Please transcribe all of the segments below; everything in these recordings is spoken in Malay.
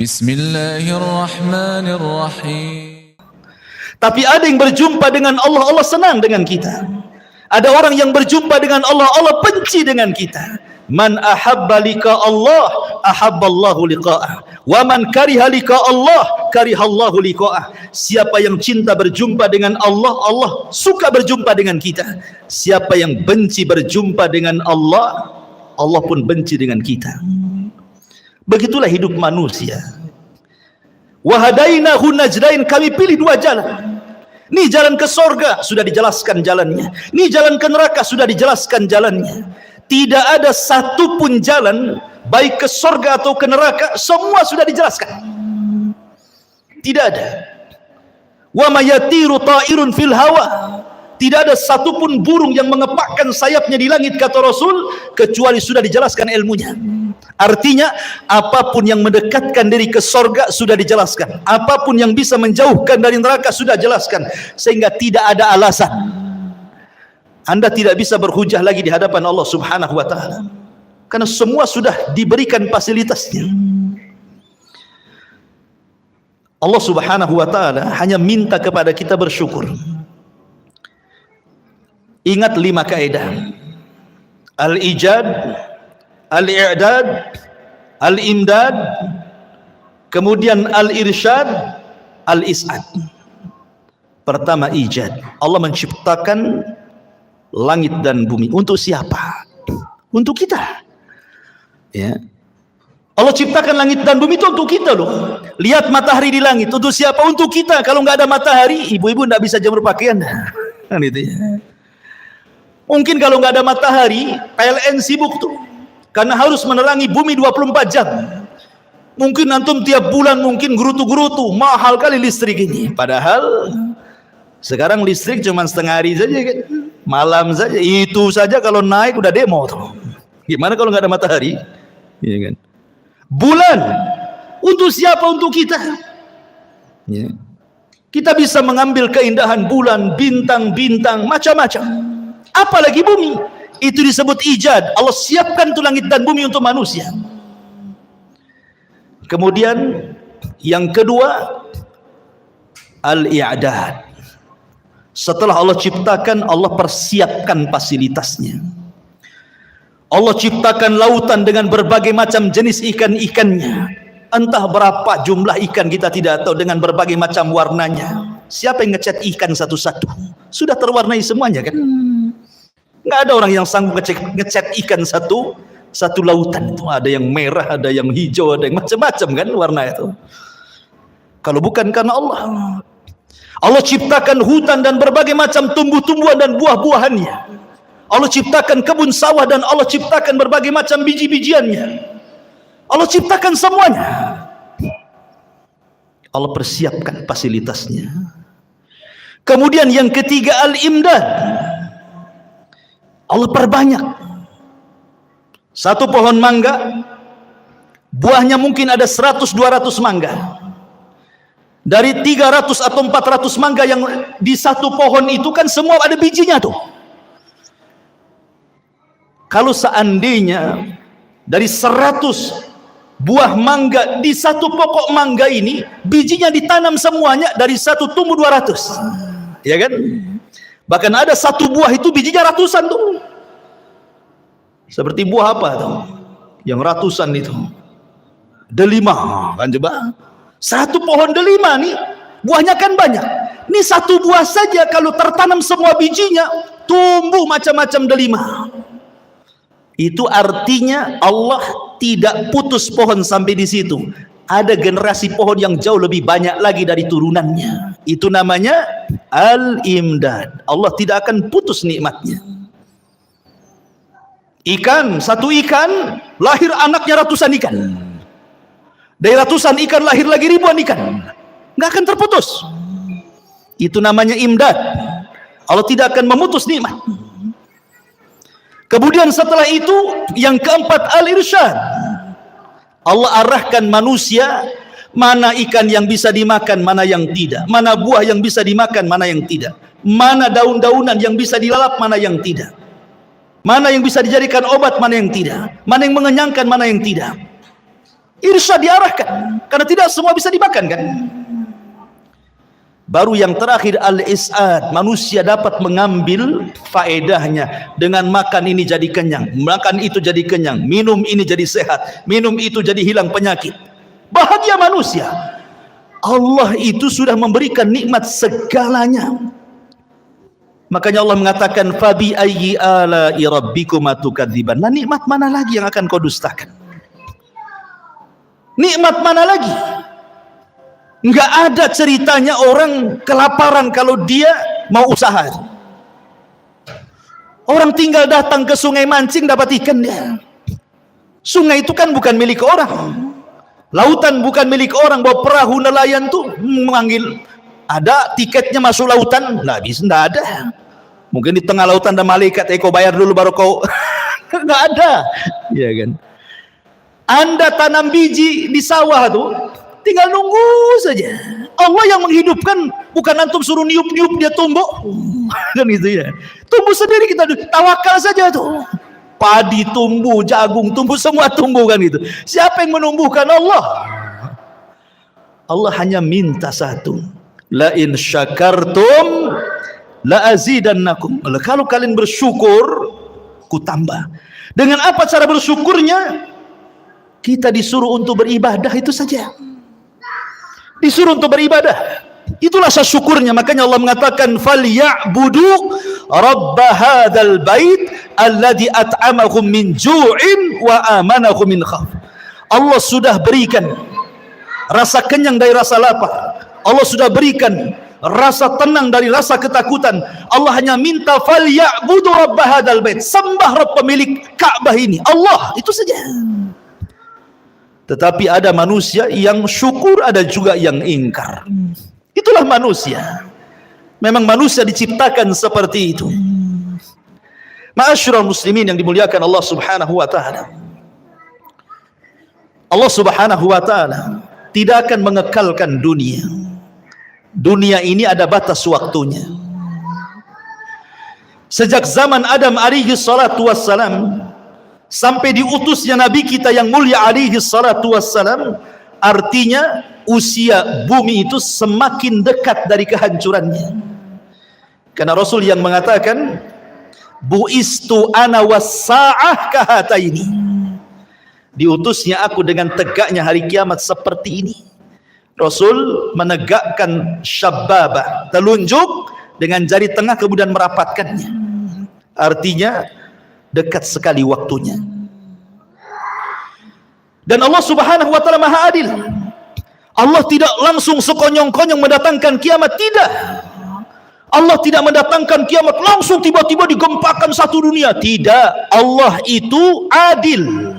Bismillahirrahmanirrahim. Tapi ada yang berjumpa dengan Allah, Allah senang dengan kita. Ada orang yang berjumpa dengan Allah, Allah benci dengan kita. Man ahabba liqa Allah, ahabballahu liqa'ah. Wa man kariha liqa Allah, karihallahu liqa'ah. Siapa yang cinta berjumpa dengan Allah, Allah suka berjumpa dengan kita. Siapa yang benci berjumpa dengan Allah, Allah pun benci dengan kita. Begitulah hidup manusia. Wa hadainahu najdain, kami pilih dua jalan. Ini jalan ke sorga, sudah dijelaskan jalannya. Ini jalan ke neraka, sudah dijelaskan jalannya. Tidak ada satupun jalan, baik ke sorga atau ke neraka, semua sudah dijelaskan. Tidak ada. Wa mayatiru ta'irun fil hawa. Tidak ada satupun burung yang mengepakkan sayapnya di langit, kata Rasul, kecuali sudah dijelaskan ilmunya. Artinya, apapun yang mendekatkan diri ke sorga sudah dijelaskan. Apapun yang bisa menjauhkan dari neraka sudah jelaskan. Sehingga tidak ada alasan Anda tidak bisa berhujah lagi di hadapan Allah Subhanahu wa ta'ala. Karena semua sudah diberikan fasilitasnya. Allah Subhanahu wa ta'ala hanya minta kepada kita bersyukur. Ingat 5 kaidah. Al-ijad, al-i'dad, al-imdad, kemudian al-irsyad, al-is'ad. Pertama, ijad. Allah menciptakan langit dan bumi. Untuk siapa? Untuk kita. Ya. Allah ciptakan langit dan bumi itu untuk kita loh. Lihat matahari di langit. Untuk siapa? Untuk kita. Kalau nggak ada matahari, ibu-ibu nggak bisa jemur pakaian. Kan itu ya. Mungkin kalau nggak ada matahari, PLN sibuk tuh. Karena harus menerangi bumi 24 jam. Mungkin antum tiap bulan mungkin gerutu-gerutu. Mahal kali listrik ini. Padahal sekarang listrik cuma setengah hari saja kan. Malam saja. Itu saja kalau naik udah demo tuh. Gimana kalau nggak ada matahari? Iya kan? Bulan. Untuk siapa? Untuk kita. Ya. Kita bisa mengambil keindahan bulan, bintang-bintang, macam-macam. Apalagi bumi, itu disebut ijad. Allah siapkan tuh langit dan bumi untuk manusia. Kemudian yang kedua, al-i'dad. Setelah Allah ciptakan, Allah persiapkan fasilitasnya. Allah ciptakan lautan dengan berbagai macam jenis ikan-ikannya. Entah berapa jumlah ikan kita tidak tahu, dengan berbagai macam warnanya. Siapa yang ngecat ikan satu-satu? Sudah terwarnai semuanya kan? Nggak ada orang yang sanggup ngecat ikan satu lautan itu. Ada yang merah, ada yang hijau, ada yang macam-macam kan warna itu. Kalau bukan karena Allah. Allah ciptakan hutan dan berbagai macam tumbuh-tumbuhan dan buah-buahannya. Allah ciptakan kebun sawah dan Allah ciptakan berbagai macam biji-bijiannya. Allah ciptakan semuanya. Allah persiapkan fasilitasnya. Kemudian yang ketiga, al-imdad. Allah perbanyak. Satu pohon mangga, buahnya mungkin ada 100-200 mangga. Dari 300 atau 400 mangga yang di satu pohon itu kan semua ada bijinya tuh. Kalau seandainya dari 100 buah mangga di satu pokok mangga ini, bijinya ditanam semuanya, dari satu tumbuh 200. Ya kan? Bahkan ada satu buah itu bijinya ratusan tuh. Seperti buah apa tuh? Yang ratusan itu. Delima kan coba. Satu pohon delima nih, buahnya kan banyak. Ini satu buah saja kalau tertanam semua bijinya, tumbuh macam-macam delima. Itu artinya Allah tidak putus pohon sampai di situ. Ada generasi pohon yang jauh lebih banyak lagi dari turunannya. Itu namanya al-imdad. Allah tidak akan putus nikmatnya. Ikan, satu ikan lahir anaknya ratusan ikan. Dari ratusan ikan lahir lagi ribuan ikan. Nggak akan terputus. Itu namanya imdad. Allah tidak akan memutus nikmat. Kemudian setelah itu yang keempat, al-irsyad. Allah arahkan manusia, mana ikan yang bisa dimakan, mana yang tidak. Mana buah yang bisa dimakan, mana yang tidak. Mana daun-daunan yang bisa dilalap, mana yang tidak. Mana yang bisa dijadikan obat, mana yang tidak. Mana yang mengenyangkan, mana yang tidak. Irsyad diarahkan, karena tidak semua bisa dimakan kan. Baru yang terakhir al-is'ad, manusia dapat mengambil faedahnya dengan makan ini jadi kenyang, makan itu jadi kenyang, minum ini jadi sehat, minum itu jadi hilang penyakit. Bahagia manusia. Allah itu sudah memberikan nikmat segalanya. Makanya Allah mengatakan fabi ayyi ala'i rabbikuma tukadziban. Nah, nikmat mana lagi yang akan kau dustakan? Nikmat mana lagi? Enggak ada ceritanya orang kelaparan kalau dia mau usaha. Orang tinggal datang ke sungai mancing dapat ikan dia. Sungai itu kan bukan milik orang. Lautan bukan milik orang. Bawa perahu nelayan tuh memanggil, ada tiketnya masuk lautan, nggak bisa, nggak ada. Mungkin di tengah lautan ada malaikat, kau bayar dulu baru kau. Nggak ada, ya kan? Anda tanam biji di sawah tuh, tinggal nunggu saja. Allah yang menghidupkan, bukan antum suruh niup-niup dia tumbuh. Kan gitu ya. Tumbuh sendiri, kita tawakal saja tuh. Padi tumbuh, jagung tumbuh, semua tumbuh kan gitu. Siapa yang menumbuhkan? Allah. Allah hanya minta satu. La in syakartum la azidannakum. Kalau kalian bersyukur, ku tambah. Dengan apa cara bersyukurnya? Kita disuruh untuk beribadah, itu saja. Disuruh untuk beribadah, itulah syukurnya. Makanya Allah mengatakan falyabudu rabb hadzal bait alladzi at'amahum min ju'in wa amanahum min khauf. Allah sudah berikan rasa kenyang dari rasa lapar. Allah sudah berikan rasa tenang dari rasa ketakutan. Allah hanya minta falyabudu rabb hadzal bait, sembah Rabb pemilik Ka'bah ini, Allah, itu saja. Tetapi ada manusia yang syukur, ada juga yang ingkar. Itulah manusia. Memang manusia diciptakan seperti itu. Ma'asyiral muslimin yang dimuliakan Allah Subhanahu wa taala. Allah Subhanahu wa taala tidak akan mengekalkan dunia. Dunia ini ada batas waktunya. Sejak zaman Adam alaihi salatu wassalam sampai diutusnya Nabi kita yang mulia alaihi salatu wassalam, artinya usia bumi itu semakin dekat dari kehancurannya. Karena Rasul yang mengatakan buistu ana was-sa'ah kahataini, diutusnya aku dengan tegaknya hari kiamat seperti ini. Rasul menegakkan syabbabah, telunjuk dengan jari tengah kemudian merapatkannya, artinya dekat sekali waktunya. Dan Allah Subhanahu wa taala Maha Adil. Allah tidak langsung sekonyong-konyong mendatangkan kiamat, tidak. Allah tidak mendatangkan kiamat langsung tiba-tiba digempakan satu dunia, tidak. Allah itu adil,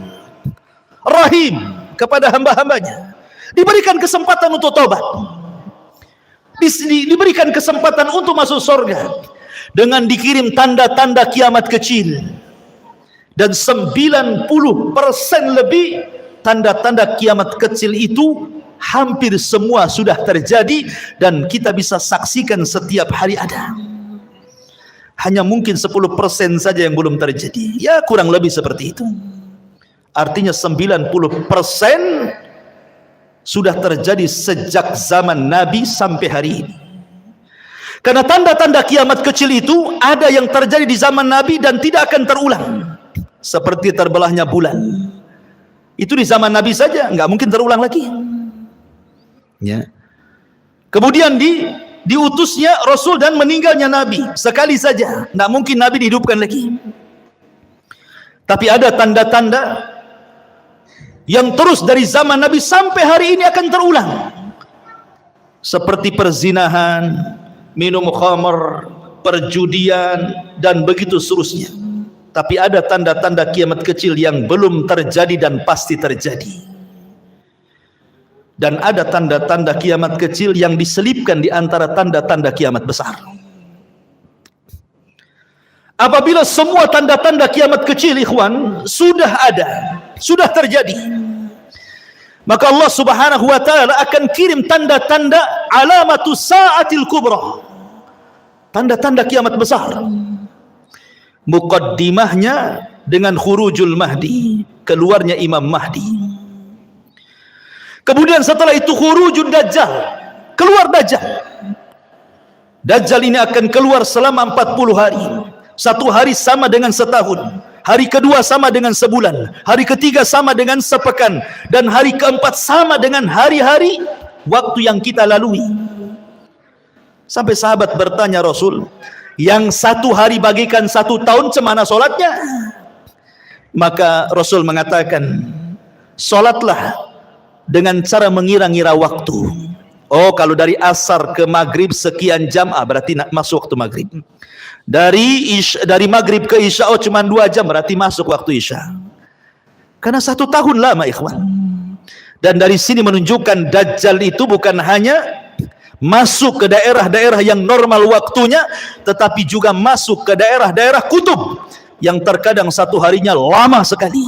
rahim kepada hamba-hambanya. Diberikan kesempatan untuk taubat, diberikan kesempatan untuk masuk surga dengan dikirim tanda-tanda kiamat kecil. Dan 90% lebih tanda-tanda kiamat kecil itu hampir semua sudah terjadi dan kita bisa saksikan setiap hari ada. Hanya mungkin 10% saja yang belum terjadi. Ya kurang lebih seperti itu. Artinya 90% sudah terjadi sejak zaman Nabi sampai hari ini. Karena tanda-tanda kiamat kecil itu ada yang terjadi di zaman Nabi dan tidak akan terulang. Seperti terbelahnya bulan, itu di zaman Nabi saja, nggak mungkin terulang lagi. Ya. Kemudian diutusnya Rasul dan meninggalnya Nabi sekali saja, nggak mungkin Nabi dihidupkan lagi. Tapi ada tanda-tanda yang terus dari zaman Nabi sampai hari ini akan terulang, seperti perzinahan, minum khamr, perjudian, dan begitu seterusnya. Tapi ada tanda-tanda kiamat kecil yang belum terjadi dan pasti terjadi. Dan ada tanda-tanda kiamat kecil yang diselipkan di antara tanda-tanda kiamat besar. Apabila semua tanda-tanda kiamat kecil, ikhwan, sudah ada, sudah terjadi, maka Allah Subhanahu wa taala akan kirim tanda-tanda alamatus sa'atil kubra, tanda-tanda kiamat besar. Muqaddimahnya dengan khurujul Mahdi, keluarnya Imam Mahdi. Kemudian setelah itu khurujud Dajjal, keluar Dajjal. Dajjal ini akan keluar selama 40 hari. Satu hari sama dengan setahun, hari kedua sama dengan sebulan, hari ketiga sama dengan sepekan, dan hari keempat sama dengan hari-hari waktu yang kita lalui. Sampai sahabat bertanya Rasul, yang satu hari bagikan satu tahun, cemana solatnya? Maka Rasul mengatakan, solatlah dengan cara mengira-ngira waktu. Oh, kalau dari asar ke maghrib sekian jam, berarti masuk waktu maghrib. Dari maghrib ke isya, cuma 2 jam, berarti masuk waktu isya. Karena 1 tahun lama, ikhwan. Dan dari sini menunjukkan Dajjal itu bukan hanya masuk ke daerah-daerah yang normal waktunya, tetapi juga masuk ke daerah-daerah kutub yang terkadang satu harinya lama sekali.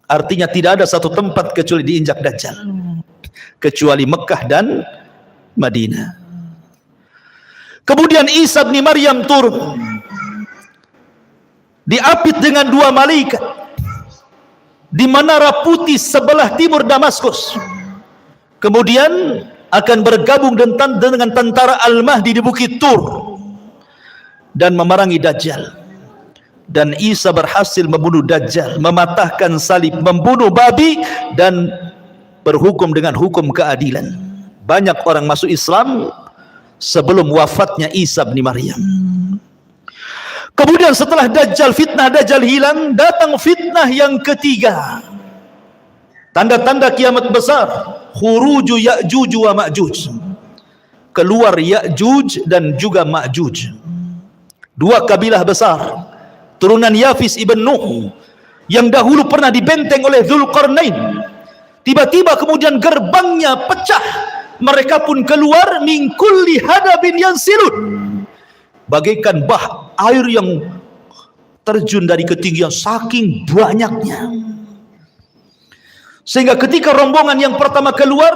Artinya tidak ada satu tempat kecuali diinjak Dajjal, kecuali Mekah dan Madinah. Kemudian Isa bin Maryam turun, diapit dengan 2 malaikat di menara putih sebelah timur Damaskus. Kemudian akan bergabung dengan tentara Al-Mahdi di Bukit Tur dan memerangi Dajjal. Dan Isa berhasil membunuh Dajjal, mematahkan salib, membunuh babi, dan berhukum dengan hukum keadilan. Banyak orang masuk Islam sebelum wafatnya Isa bin Maryam. Kemudian setelah fitnah Dajjal hilang, datang fitnah yang ketiga. Tanda-tanda kiamat besar, khuruju Ya'juj wa Ma'juj. Keluar Ya'juj dan juga Ma'juj. 2 kabilah besar, turunan Yafis ibn Nuh, yang dahulu pernah dibenteng oleh Dzulqarnain. Tiba-tiba kemudian gerbangnya pecah. Mereka pun keluar min kulli hadabin yansilun, bagaikan bah air yang terjun dari ketinggian saking banyaknya. Sehingga ketika rombongan yang pertama keluar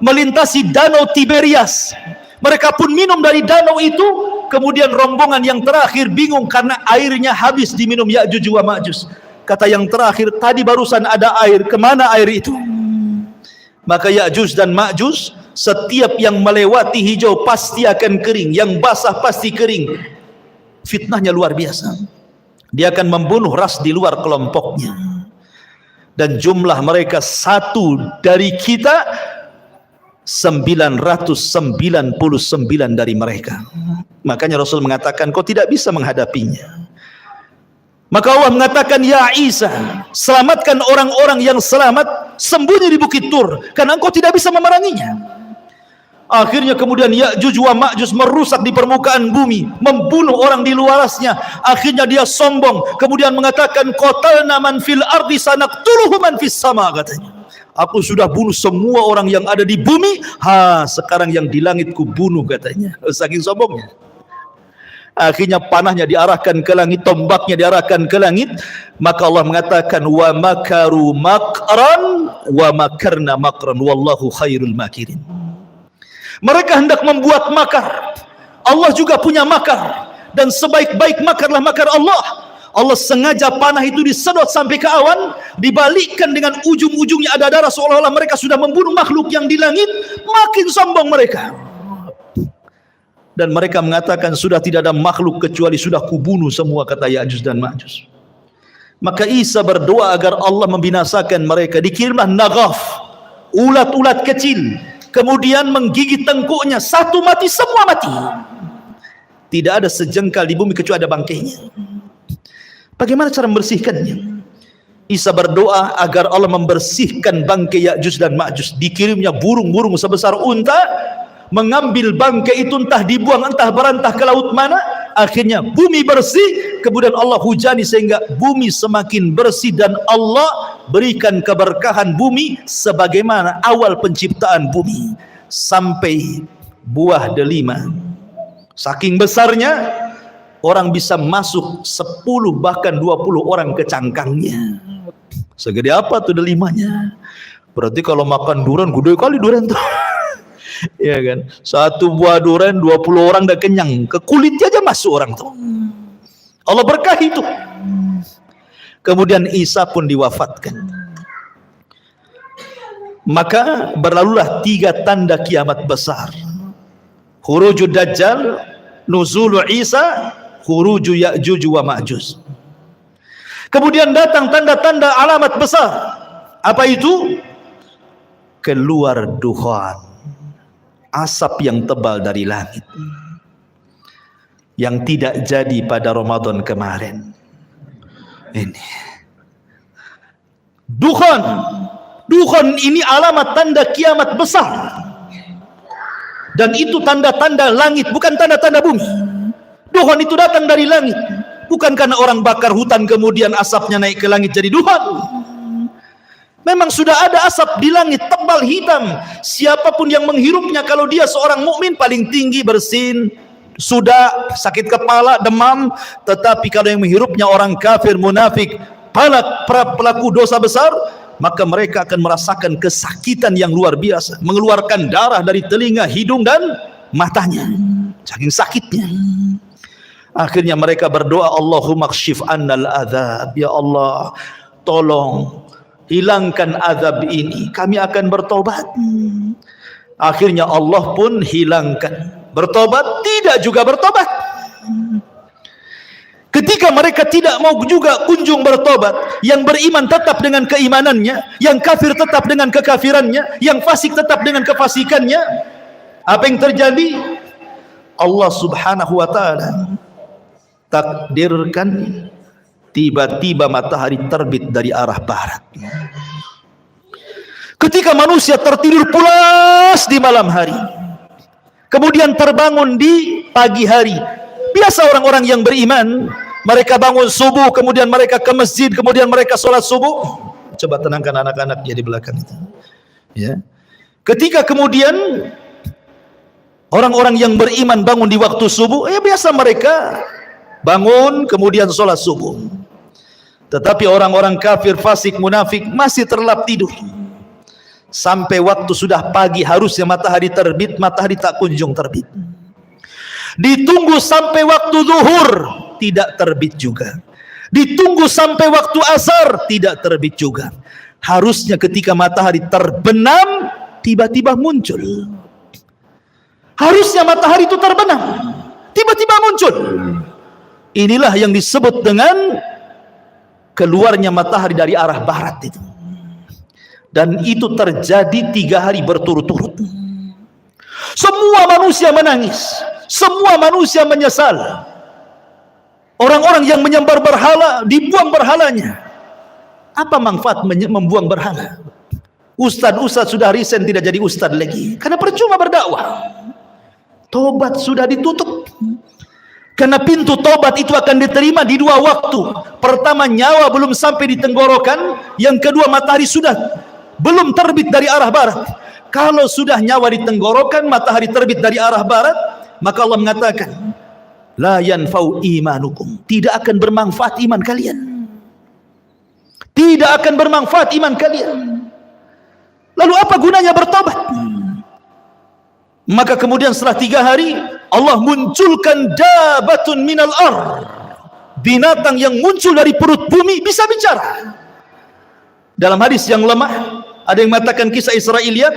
melintasi danau Tiberias, mereka pun minum dari danau itu. Kemudian rombongan yang terakhir bingung karena airnya habis diminum Ya'juj wa Ma'juj. Kata yang terakhir, tadi barusan ada air, kemana air itu? Maka Ya'juj dan Ma'juj, setiap yang melewati hijau pasti akan kering, yang basah pasti kering. Fitnahnya luar biasa. Dia akan membunuh ras di luar kelompoknya. Dan jumlah mereka satu dari kita 999 dari mereka. Makanya Rasul mengatakan, kau tidak bisa menghadapinya. Maka Allah mengatakan, ya Isa, selamatkan orang-orang yang selamat sembunyi di Bukit Tur, karena engkau tidak bisa memeranginya. Akhirnya kemudian Ya'juj wa Ma'juj merusak di permukaan bumi, membunuh orang di luarasnya. Akhirnya dia sombong, kemudian mengatakan, qatalna man fil ardi sanaqtuluhu man fis sama, katanya. Aku sudah bunuh semua orang yang ada di bumi, sekarang yang di langit ku bunuh, katanya. Saking sombongnya. Akhirnya panahnya diarahkan ke langit, tombaknya diarahkan ke langit. Maka Allah mengatakan, wa makaru makran wa makarna makran wallahu khairul makirin. Mereka hendak membuat makar, Allah juga punya makar, dan sebaik-baik makarlah makar Allah. Allah sengaja panah itu disedot sampai ke awan, dibalikkan dengan ujung-ujungnya ada darah, seolah-olah mereka sudah membunuh makhluk yang di langit. Makin sombong mereka. Dan mereka mengatakan, sudah tidak ada makhluk kecuali sudah kubunuh semua, kata Ya'juj dan Ma'juj. Maka Isa berdoa agar Allah membinasakan mereka. Dikirimlah naghaf, ulat-ulat kecil, kemudian menggigit tengkuknya, satu mati, semua mati. Tidak ada sejengkal di bumi kecuali ada bangkainya. Bagaimana cara membersihkannya? Isa berdoa agar Allah membersihkan bangkai Ya'juj dan Ma'juj. Dikirimnya burung-burung sebesar unta, mengambil bangkai itu, entah dibuang, entah berantah ke laut mana. Akhirnya bumi bersih, kemudian Allah hujani sehingga bumi semakin bersih, dan Allah berikan keberkahan bumi sebagaimana awal penciptaan bumi sampai buah delima. Saking besarnya, orang bisa masuk 10 bahkan 20 orang ke cangkangnya. Segede apa tuh delimanya? Berarti kalau makan durian, gede kali durian tuh. Ya kan, satu buah durian 20 orang udah kenyang, ke kulitnya aja masuk orang tuh. Allah berkahi itu. Kemudian Isa pun diwafatkan. maka berlalulah 3 tanda kiamat besar. Khurujud Dajjal, nuzulu Isa, khuruju Ya'juj wa Ma'juj. Kemudian datang tanda-tanda alamat besar. Apa itu? Keluar dukhan, asap yang tebal dari langit, yang tidak jadi pada Ramadan kemarin. Ini dukhan. Dukhan ini alamat tanda kiamat besar. Dan itu tanda-tanda langit, bukan tanda-tanda bumi. Dukhan itu datang dari langit. Bukan karena orang bakar hutan kemudian asapnya naik ke langit jadi dukhan. Memang sudah ada asap di langit tebal hitam. Siapapun yang menghirupnya, kalau dia seorang mukmin paling tinggi bersin, sudah sakit kepala, demam. Tetapi kalau yang menghirupnya orang kafir, munafik, pelaku dosa besar, maka mereka akan merasakan kesakitan yang luar biasa, mengeluarkan darah dari telinga, hidung dan matanya, saking sakitnya. Akhirnya mereka berdoa, Allahumma kshif annal adzab, ya Allah tolong hilangkan azab ini, kami akan bertobat. Akhirnya Allah pun hilangkan. Bertobat? Tidak juga bertobat. Ketika mereka tidak mau juga kunjung bertobat, yang beriman tetap dengan keimanannya, yang kafir tetap dengan kekafirannya, yang fasik tetap dengan kefasikannya, apa yang terjadi? Allah subhanahu wa ta'ala takdirkan tiba-tiba matahari terbit dari arah barat. Ketika manusia tertidur pulas di malam hari, kemudian terbangun di pagi hari. Biasa orang-orang yang beriman, mereka bangun subuh, kemudian mereka ke masjid, kemudian mereka sholat subuh. Coba tenangkan anak-anaknya di belakang itu. Ya. Ketika kemudian orang-orang yang beriman bangun di waktu subuh, biasa mereka bangun kemudian sholat subuh. Tetapi orang-orang kafir, fasik, munafik masih terlelap tidur. Sampai waktu sudah pagi, harusnya matahari terbit, matahari tak kunjung terbit. Ditunggu sampai waktu zuhur, tidak terbit juga. Ditunggu sampai waktu asar, tidak terbit juga. Harusnya ketika matahari terbenam, tiba-tiba muncul. Harusnya matahari itu terbenam, tiba-tiba muncul. Inilah yang disebut dengan keluarnya matahari dari arah barat itu. Dan itu terjadi 3 hari berturut-turut. Semua manusia menangis, semua manusia menyesal. Orang-orang yang menyembah berhala, dibuang berhalanya. Apa manfaat membuang berhala? Ustadz sudah resign, tidak jadi ustadz lagi, karena percuma berdakwah. Tobat sudah ditutup, karena pintu tobat itu akan diterima di 2 waktu. Pertama, nyawa belum sampai di tenggorokan. Yang kedua, matahari sudah belum terbit dari arah barat. Kalau sudah nyawa di tenggorokan, matahari terbit dari arah barat, maka Allah mengatakan, la yanfa'u imanukum, tidak akan bermanfaat iman kalian. Tidak akan bermanfaat iman kalian. Lalu apa gunanya bertobat? Maka kemudian setelah 3 hari, Allah munculkan dabatun minal ar, binatang yang muncul dari perut bumi bisa bicara. Dalam hadis yang lemah, ada yang mengatakan kisah Israiliyat,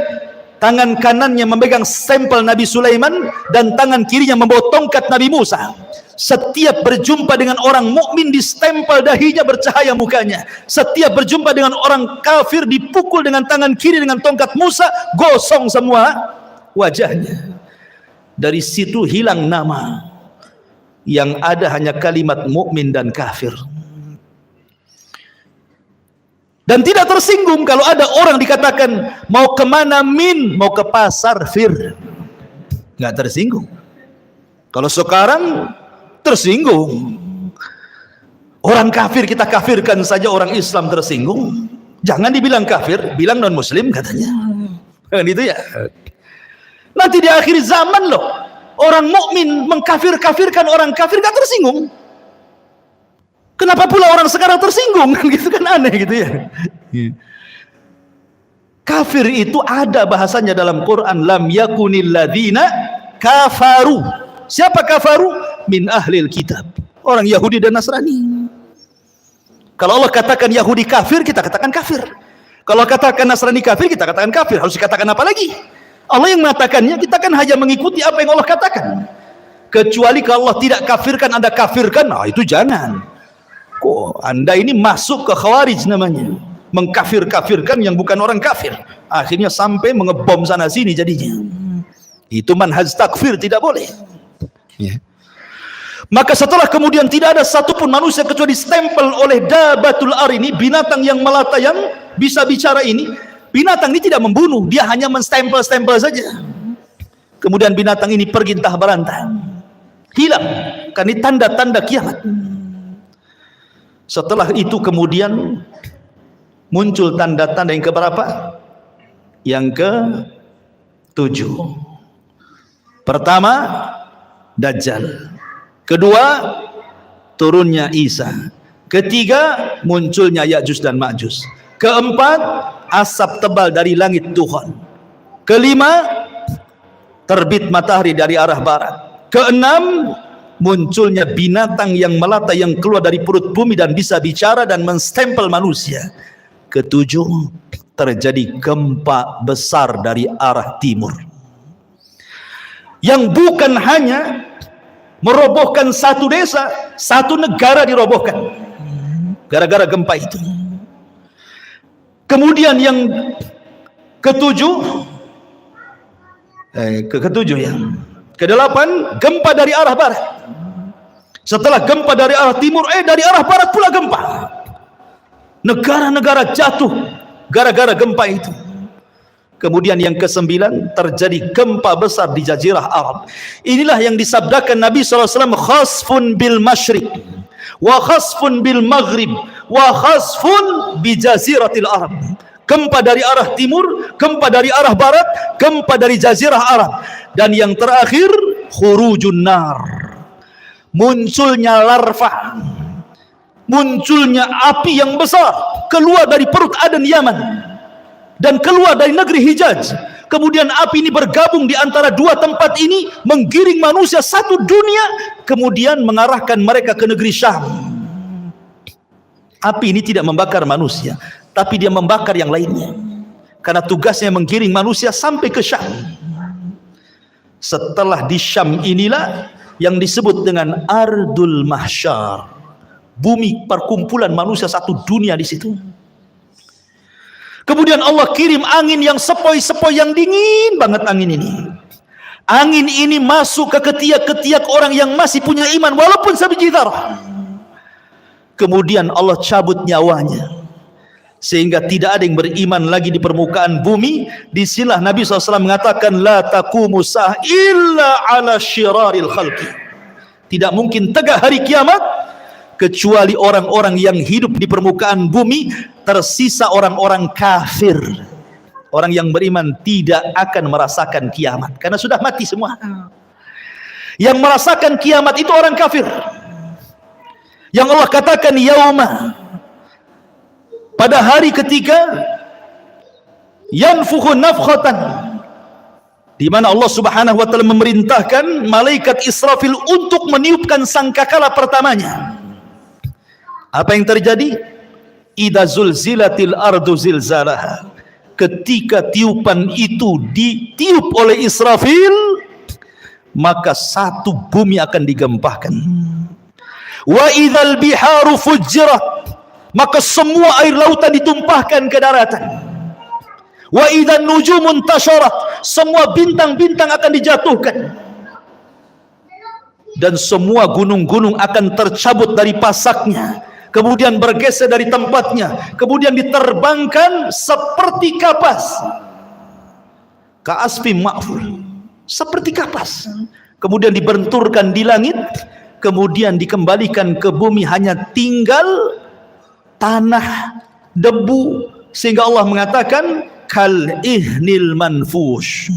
tangan kanannya memegang stempel Nabi Sulaiman dan tangan kirinya membawa tongkat Nabi Musa. Setiap berjumpa dengan orang mukmin distempel dahinya, bercahaya mukanya. Setiap berjumpa dengan orang kafir dipukul dengan tangan kiri dengan tongkat Musa, gosong semua wajahnya. Dari situ hilang nama, yang ada hanya kalimat mukmin dan kafir. Dan tidak tersinggung kalau ada orang dikatakan mau kemana min, mau ke pasar fir, nggak tersinggung. Kalau sekarang tersinggung. Orang kafir kita kafirkan saja, orang Islam tersinggung. Jangan dibilang kafir, bilang non muslim katanya. Kan itu ya. Nanti di akhir zaman loh, orang mukmin mengkafir-kafirkan orang kafir, gak tersinggung. Kenapa pula orang sekarang tersinggung? Gitu kan aneh gitu ya. Kafir itu ada bahasanya dalam Quran, lam yakunil ladzina kafaru. Siapa kafaru? Min ahlil kitab, orang Yahudi dan Nasrani. Kalau Allah katakan Yahudi kafir, kita katakan kafir. Kalau katakan Nasrani kafir, kita katakan kafir. Harus dikatakan apa lagi? Allah yang mengatakannya, kita kan hanya mengikuti apa yang Allah katakan. Kecuali kalau Allah tidak kafirkan, Anda kafirkan, nah itu jangan. Kok Anda ini masuk ke khawarij namanya, mengkafir-kafirkan yang bukan orang kafir, akhirnya sampai mengebom sana sini jadinya. Itu manhaj takfir, tidak boleh. Ya. Maka setelah kemudian tidak ada satupun manusia kecuali stempel oleh dabatul ar ini, binatang yang melata yang bisa bicara ini. Binatang ini tidak membunuh, dia hanya menstempel-stempel saja. Kemudian binatang ini pergi entah berantah, hilang, karena ini tanda-tanda kiamat. Setelah itu kemudian muncul tanda-tanda yang keberapa? Yang ke-7. Pertama, Dajjal. Kedua, turunnya Isa. Ketiga, munculnya Ya'juj dan Ma'juj. Keempat, asap tebal dari langit Tuhan. Kelima, terbit matahari dari arah barat. Keenam, munculnya binatang yang melata yang keluar dari perut bumi dan bisa bicara dan menstempel manusia. Ketujuh, terjadi gempa besar dari arah timur, yang bukan hanya merobohkan satu desa, satu negara dirobohkan gara-gara gempa itu. Kemudian yang kedelapan, gempa dari arah barat. Setelah gempa dari arah timur, dari arah barat pula gempa. Negara-negara jatuh gara-gara gempa itu. Kemudian yang ke-9, terjadi gempa besar di Jazirah Arab. Inilah yang disabdakan Nabi SAW, khasfun bil masyriq wa khasfun bil maghrib wa khasfun bi jaziratil Arab. Gempa dari arah timur, gempa dari arah barat, gempa dari Jazirah Arab. Dan yang terakhir, khurujun nar, munculnya larva, munculnya api yang besar keluar dari perut Aden Yaman dan keluar dari negeri Hijaz. Kemudian api ini bergabung di antara dua tempat ini, menggiring manusia satu dunia, kemudian mengarahkan mereka ke negeri Syam. Api ini tidak membakar manusia, tapi dia membakar yang lainnya, karena tugasnya menggiring manusia sampai ke Syam. Setelah di Syam inilah yang disebut dengan Ardul Mahsyar, bumi perkumpulan manusia satu dunia di situ. Kemudian Allah kirim angin yang sepoi-sepoi, yang dingin banget angin ini. Angin ini masuk ke ketiak-ketiak orang yang masih punya iman walaupun sebiji dzarah. Kemudian Allah cabut nyawanya sehingga tidak ada yang beriman lagi di permukaan bumi. Disinilah Nabi SAW mengatakan, la taqumu sa'ah illa ala syiraril khalqi. Tidak mungkin tegak hari kiamat kecuali orang-orang yang hidup di permukaan bumi, tersisa orang-orang kafir. Orang yang beriman tidak akan merasakan kiamat karena sudah mati semua. Yang merasakan kiamat itu orang kafir. Yang Allah katakan yauma, pada hari ketika yanfukhu nafkhatan, di mana Allah Subhanahu wa taala memerintahkan malaikat Israfil untuk meniupkan sangkakala pertamanya. Apa yang terjadi? Idza zulzilatil ardu zilzalaha. Ketika tiupan itu ditiup oleh Israfil, maka satu bumi akan digempahkan. Wa idzal biharu fujjirat, maka semua air lautan ditumpahkan ke daratan. Wa idzan nujumun tasharat, semua bintang-bintang akan dijatuhkan. Dan semua gunung-gunung akan tercabut dari pasaknya, kemudian bergeser dari tempatnya, kemudian diterbangkan seperti kapas. Ka'asfim ma'fur, seperti kapas. Kemudian dibenturkan di langit, kemudian dikembalikan ke bumi, hanya tinggal tanah, debu, sehingga Allah mengatakan kal ihnil manfush,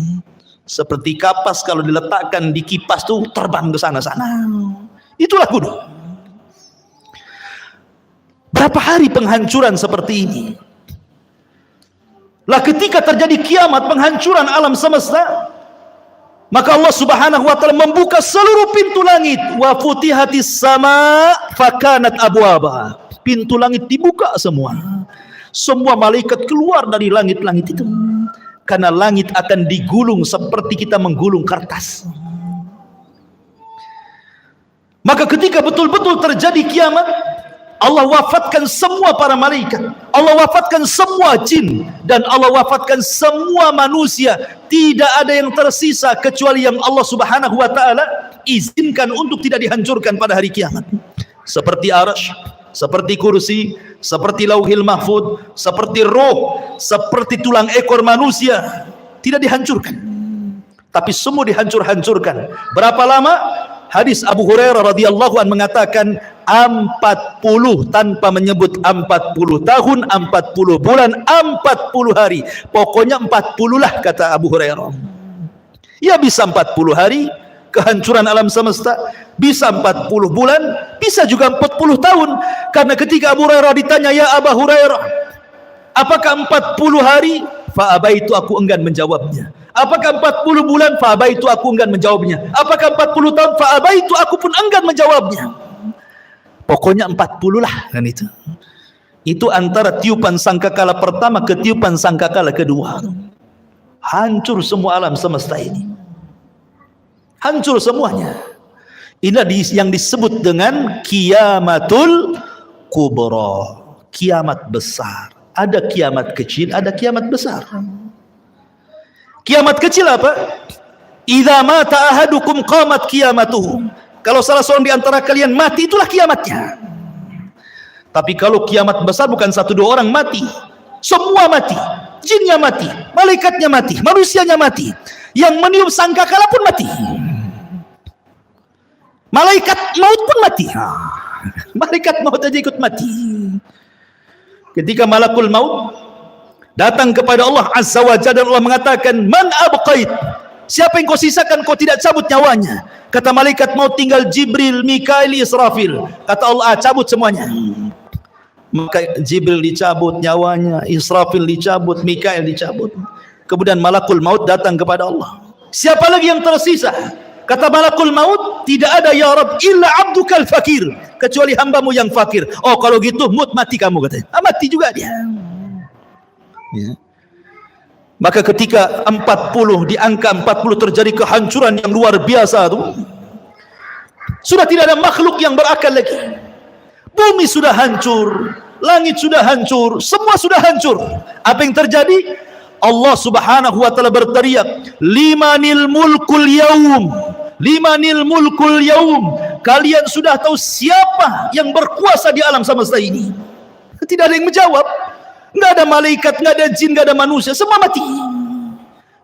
seperti kapas kalau diletakkan di kipas tuh terbang ke sana-sana. Itulah gunung. Berapa hari penghancuran seperti ini? Lah ketika terjadi kiamat, penghancuran alam semesta, maka Allah Subhanahu wa taala membuka seluruh pintu langit. Wa futihatis sama fakanat abwaba. Pintu langit dibuka semua. semua malaikat keluar dari langit-langit itu. Karena langit akan digulung seperti kita menggulung kertas. Maka ketika betul-betul terjadi kiamat, Allah wafatkan semua para malaikat, Allah wafatkan semua jin, dan Allah wafatkan semua manusia. Tidak ada yang tersisa kecuali yang Allah subhanahu wa ta'ala izinkan untuk tidak dihancurkan pada hari kiamat. Seperti arsy, seperti kursi, seperti lauhil mahfud, seperti roh, seperti tulang ekor manusia. Tidak dihancurkan, tapi semua dihancur-hancurkan. Berapa lama? Hadis Abu Hurairah radhiyallahu anhu mengatakan 40, tanpa menyebut 40 tahun, 40 bulan, 40 hari. Pokoknya 40 lah kata Abu Hurairah. Ya bisa 40 hari kehancuran alam semesta, bisa 40 bulan, bisa juga 40 tahun. Karena ketika Abu Hurairah ditanya, ya Abu Hurairah, apakah 40 hari? Fa'abaitu, aku enggan menjawabnya. Apakah 40 bulan? Fa'abaitu, aku enggan menjawabnya. Apakah 40 tahun? Fa'abaitu, aku pun enggan menjawabnya. Pokoknya 40 lah kan itu. Itu antara tiupan sangkakala pertama ke tiupan sangkakala kedua. Hancur semua alam semesta ini. Hancur semuanya. Ini yang disebut dengan kiamatul kubra, kiamat besar. Ada kiamat kecil, ada kiamat besar. Kiamat kecil apa? Idza mata ahadukum qamat qiyamatuhu. Kalau salah seorang di antara kalian mati, itulah kiamatnya. Tapi kalau kiamat besar bukan 1-2 orang mati, semua mati. Jinnya mati, malaikatnya mati, manusianya mati. Yang meniup sangkakala pun mati. Malaikat maut pun mati. Malaikat maut aja ikut mati. Ketika malakul maut datang kepada Allah Azza wa Jalla, Allah mengatakan, man abqait, siapa yang kau sisakan, kau tidak cabut nyawanya? Kata malaikat maut, tinggal Jibril, Mikail, Israfil. Kata Allah, cabut semuanya. Maka Jibril dicabut nyawanya, Israfil dicabut, Mikail dicabut. Kemudian malakul maut datang kepada Allah, siapa lagi yang tersisa? Kata malakul maut, tidak ada ya Rabb illa abdukal fakir, kecuali hambamu yang fakir. Oh kalau gitu mati kamu, katanya. Mati juga dia. Ya. Maka ketika 40, di angka 40 terjadi kehancuran yang luar biasa itu, sudah tidak ada makhluk yang berakal lagi. Bumi sudah hancur, langit sudah hancur, semua sudah hancur. Apa yang terjadi? Allah subhanahu wa ta'ala berteriak, limanil mulkul yaum, limanil mulkul yaum. Kalian sudah tahu siapa yang berkuasa di alam semesta ini? Tidak ada yang menjawab. Enggak ada malaikat, enggak ada jin, enggak ada manusia, semua mati.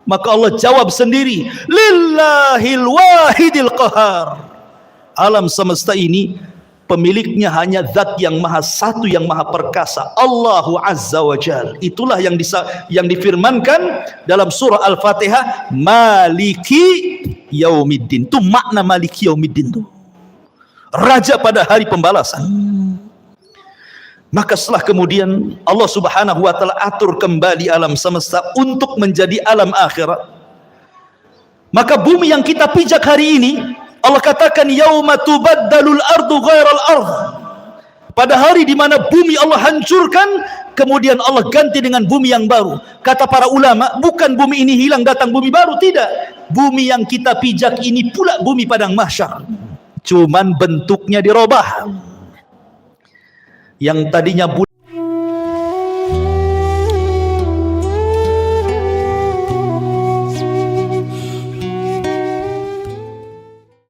Maka Allah jawab sendiri, lillahil wahidil qahar. Alam semesta ini pemiliknya hanya zat yang maha satu, yang maha perkasa, Allahu Azza wa Jal. Itulah yang difirmankan dalam surah Al-Fatihah, Maliki Yaumiddin. Itu makna Maliki Yaumiddin itu, raja pada hari pembalasan. Maka setelah kemudian Allah subhanahu wa ta'ala atur kembali alam semesta untuk menjadi alam akhirat. Maka bumi yang kita pijak hari ini, Allah katakan yauma tubaddalul ardu ghairal ardh. Pada hari di mana bumi Allah hancurkan, kemudian Allah ganti dengan bumi yang baru. Kata para ulama, bukan bumi ini hilang datang bumi baru, tidak. Bumi yang kita pijak ini pula bumi padang mahsyar, cuman bentuknya dirubah. Yang tadinya